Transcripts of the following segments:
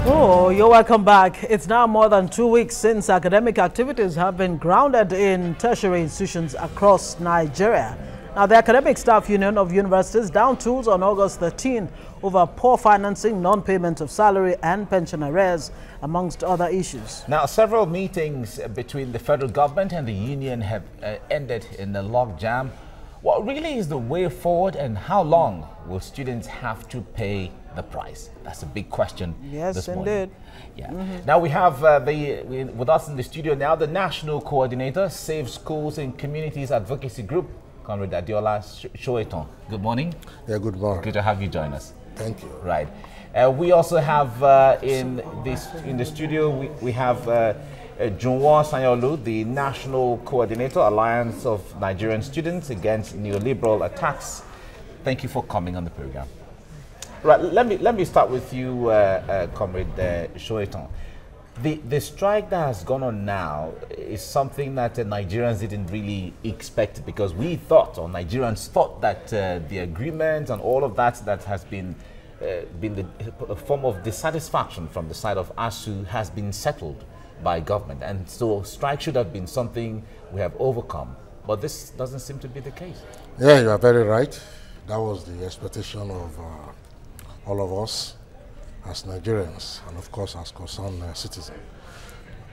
Oh, you're welcome back. It's now more than 2 weeks since academic activities have been grounded in tertiary institutions across Nigeria. Now, the Academic Staff Union of Universities down tools on August 13 over poor financing, non-payment of salary and pension arrears, amongst other issues. Now, several meetings between the federal government and the union have ended in a logjam. What really is the way forward, and how long will students have to pay the price? That's a big question. Yes, this indeed. morning. Yeah. Now we have with us in the studio now the National Coordinator, Save Schools and Communities Advocacy Group, Comrade Adiola Shoeton. Good morning. Yeah, good morning. Good to have you join us. Thank you. Right. We also have in the studio we have Junwo Sanyolu, the National Coordinator, Alliance of Nigerian Students Against Neoliberal Attacks. Thank you for coming on the program. Right, let me start with you, Comrade Shoeton. The strike that has gone on now is something that Nigerians didn't really expect, because we thought, or Nigerians thought, that the agreement and all of that has been a form of dissatisfaction from the side of ASUU has been settled by government, and so strike should have been something we have overcome. But this doesn't seem to be the case. Yeah, you are very right. That was the expectation of all of us as Nigerians, and of course as concerned citizens.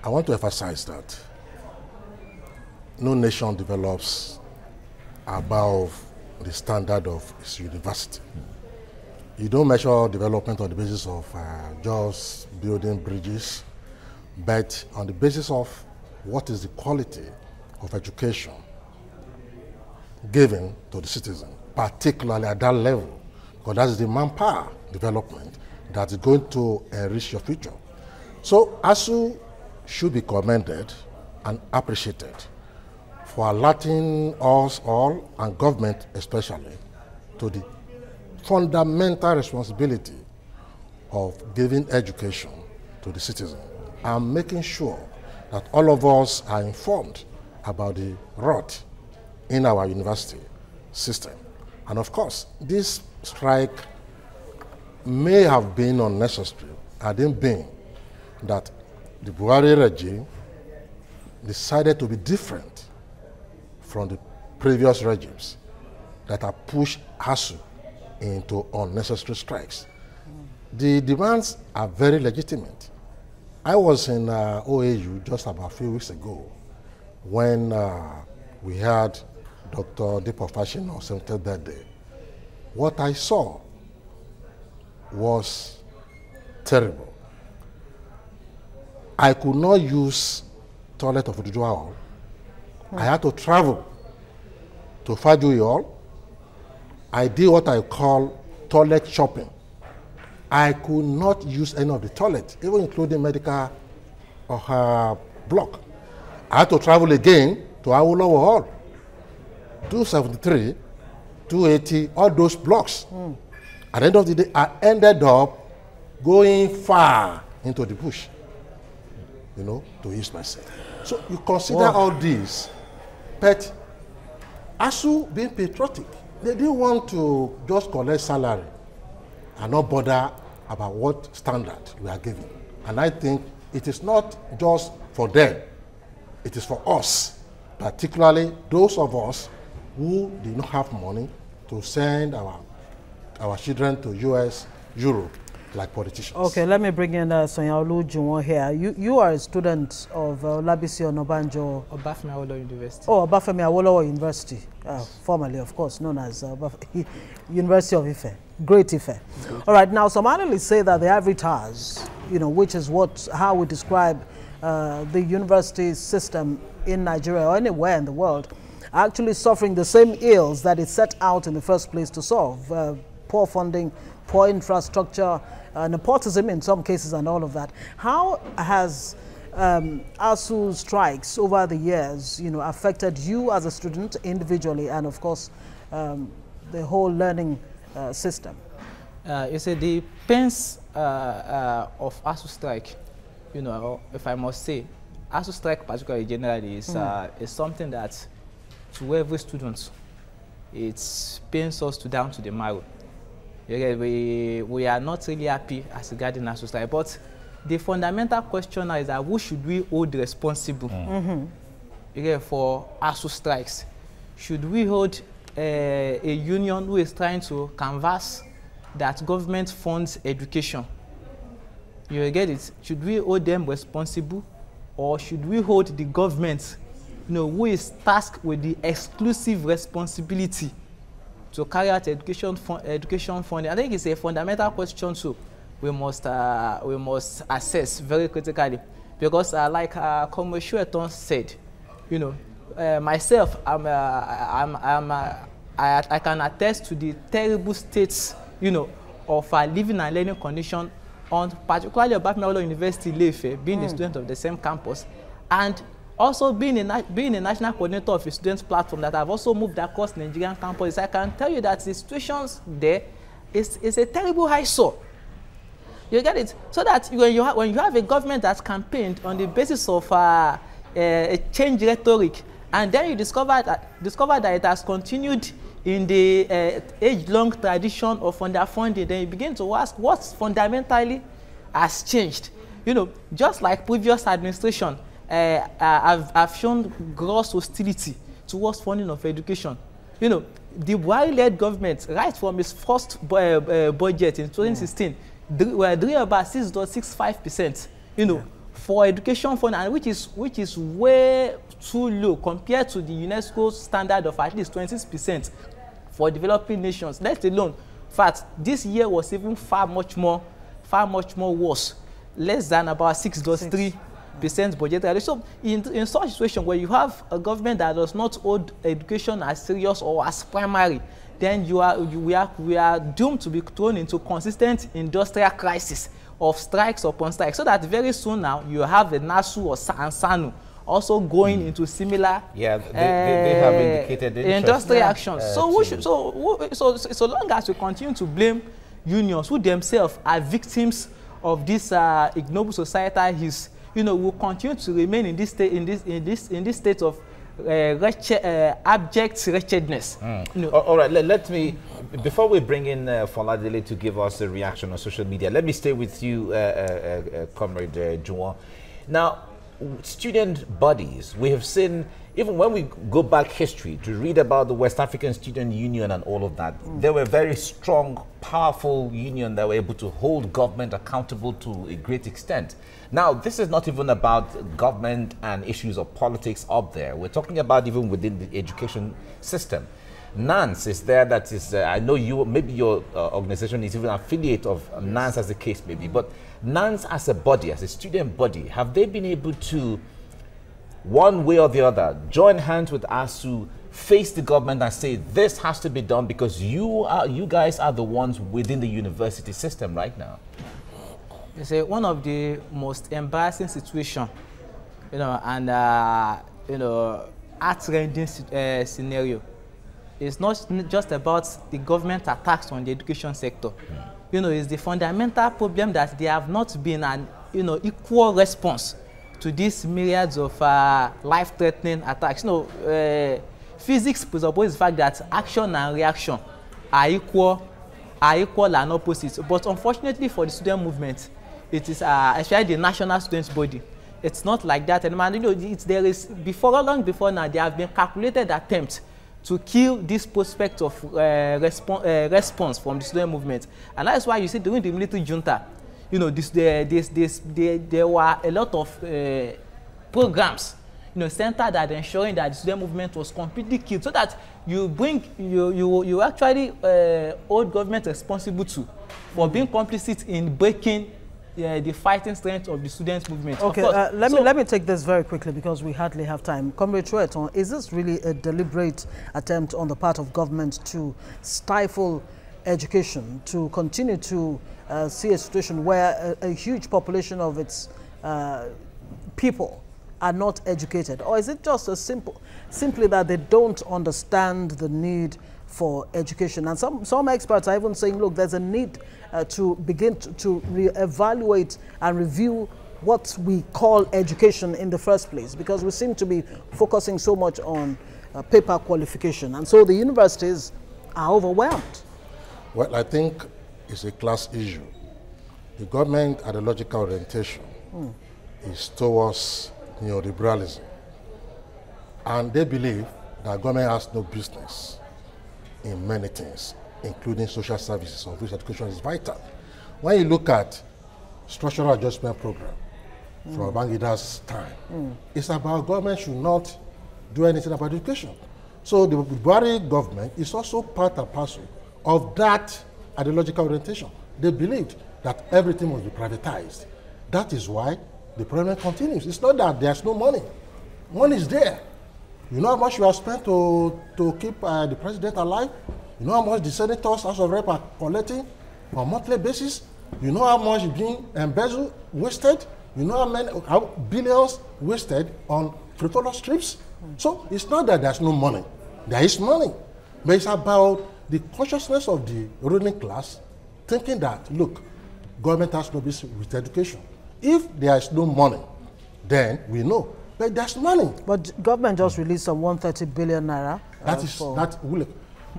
I want to emphasize that no nation develops above the standard of its university. You don't measure development on the basis of just building bridges, but on the basis of what is the quality of education given to the citizen, particularly at that level, because that is the manpower development that is going to enrich your future. So ASUU should be commended and appreciated for alerting us all, and government especially, to the fundamental responsibility of giving education to the citizen and making sure that all of us are informed about the rot in our university system. And of course, this strike may have been unnecessary had it been that the Buhari regime decided to be different from the previous regimes that have pushed ASUU into unnecessary strikes. The demands are very legitimate. I was in OAU just about a few weeks ago when we had Dr. Deepak Fashino's 70th birthday. What I saw was terrible. I could not use toilet of Oduduwa Hall. I had to travel to Fajoyi Hall. I did what I call toilet shopping. I could not use any of the toilets, even including medical block. I had to travel again to Awolowo Hall, 273, 280, all those blocks. At the end of the day, I ended up going far into the bush, you know, to use myself. So you consider all this, but ASUU being patriotic, they didn't want to just collect salary and not bother about what standard we are giving. And I think it is not just for them, it is for us, particularly those of us who do not have money to send our children to US, Europe, like politicians. Okay, let me bring in Sanyolu Junwo here. You are a student of Olabisi Onabanjo. Obafemi Awolowo University. Oh, Obafemi Awolowo University, formerly, of course, known as University of Ife, Great Ife. All right, now some analysts say that the average hours, you know, which is how we describe the university system in Nigeria or anywhere in the world, are actually suffering the same ills that it set out in the first place to solve. Poor funding, poor infrastructure, nepotism in some cases, and all of that. How has ASUU strikes over the years, you know, affected you as a student individually, and of course the whole learning system? You see, the pains of ASUU strike, you know, if I must say, ASUU strike particularly generally is something that to every student, it pains us to down to the marrow. We are not really happy as regarding ASUU strike, but the fundamental question now is that who should we hold responsible for ASUU strikes? Should we hold a union who is trying to canvass that government funds education? You get it? Should we hold them responsible, or should we hold the government, who is tasked with the exclusive responsibility to carry out education funding? I think it's a fundamental question too. We must assess very critically, because like Comrade Shueton said, myself, I can attest to the terrible states, of living and learning condition on particularly Obafemi University Ileife, being a student of the same campus, and also being a national coordinator of a students platform that I've also moved across Nigerian campus. I can tell you that the situations there is a terrible eyesore. You get it? So that when you have a government that's campaigned on the basis of a change rhetoric, and then you discover that it has continued in the age-long tradition of underfunding, then you begin to ask what fundamentally has changed. Just like previous administration have shown gross hostility towards funding of education. The Buhari-led government, right from its first budget in 2016, were doing about 6.65%, for education fund, and which is way too low compared to the UNESCO standard of at least 26% for developing nations. Let alone, in fact, this year was even far much more worse, less than about 6.3% budgetary. So in such a situation where you have a government that does not hold education as serious or as primary, then we are doomed to be thrown into consistent industrial crisis of strikes upon strikes. So that very soon now you have the NASU and SANU also going into similar they have indicated industrial actions. So long as we continue to blame unions who themselves are victims of this ignoble societal use, will continue to remain in this state of abject wretchedness. All right, let me, before we bring in Foladele to give us a reaction on social media, let me stay with you, Comrade Juwon. Now, student bodies, we have seen, even when we go back history to read about the West African Student Union and all of that, they were very strong, powerful union that were able to hold government accountable to a great extent. Now, this is not even about government and issues of politics up there. We're talking about even within the education system. NANS is there, that is, I know maybe your organization is even an affiliate of NANS as the case may be, but NANS as a body, as a student body, have they been able to, one way or the other, join hands with ASUU, face the government and say, this has to be done because you guys are the ones within the university system right now? You see, one of the most embarrassing situations, and heart-rending scenario is not just about the government attacks on the education sector. It's the fundamental problem that there have not been an equal response to these myriads of life-threatening attacks. Physics presupposes the fact that action and reaction are equal and opposite. But unfortunately for the student movement, it is especially the national students body, it's not like that anymore. There is long before now there have been calculated attempts to kill this prospect of response from the student movement, and that's why you see during the military junta, there were a lot of programs, centered at ensuring that the student movement was completely killed, so that you actually hold government responsible for being complicit in breaking the fighting strength of the student movement. Okay, let me take this very quickly because we hardly have time. Comrade Chueton, is this really a deliberate attempt on the part of government to stifle education, to continue to see a situation where a huge population of its people are not educated? Or is it just simply that they don't understand the need for education? And some experts are even saying, look, there's a need to begin to re-evaluate and review what we call education in the first place, because we seem to be focusing so much on paper qualification, and so the universities are overwhelmed. Well, I think it's a class issue. the government ideological orientation is towards neoliberalism. And they believe that government has no business in many things, including social services, of which education is vital. When you look at structural adjustment program from Bangida's time, it's about government should not do anything about education. So the Buhari government is also part and parcel of that ideological orientation. They believed that everything must be privatized. That is why the problem continues. It's not that there's no money. Money is there. You know how much you have spent to keep the president alive? You know how much the senators, House of Rep are collecting on a monthly basis? You know how much is being embezzled, wasted? You know how billions wasted on frivolous trips? So it's not that there's no money. There is money. But it's about the consciousness of the ruling class thinking that, look, government has no business with education. If there is no money, then we know. But there's money. But government just released some 130 billion naira.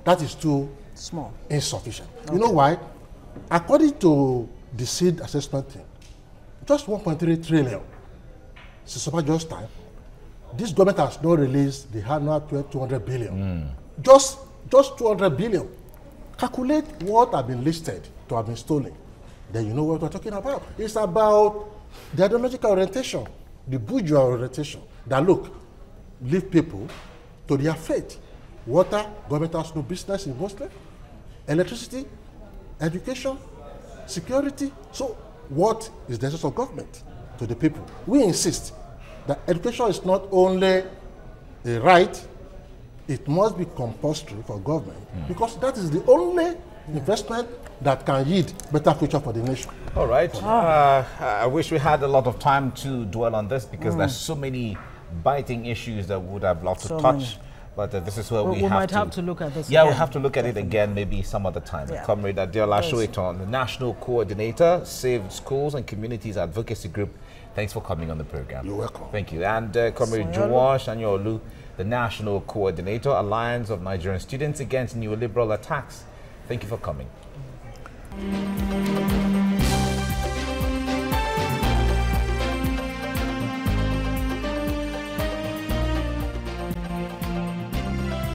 That is too small, insufficient. Okay. You know why? According to the seed assessment team, just 1.3 trillion. Since just time, this government has not released the annual 200 billion. Just 200 billion. Calculate what have been listed to have been stolen. Then you know what we're talking about. It's about the ideological orientation, the bourgeois orientation, that look, leave people to their fate. Water, government has no business in mostly. Electricity, education, security. So what is the essence of government to the people? We insist that education is not only a right, it must be compulsory for government because that is the only investment that can yield better future for the nation. All right. I wish we had a lot of time to dwell on this because there's so many biting issues that we would have loved to touch. But this is where we might have to look at this. Yeah, we'll have to look at it again maybe some other time. Yeah. Comrade Adeola Sowetan, the National Coordinator, Save Schools and Communities Advocacy Group. Thanks for coming on the program. You're welcome. Thank you. And Comrade Juwon Sanyolu, the National Coordinator, Alliance of Nigerian Students Against Neoliberal Attacks. Thank you for coming.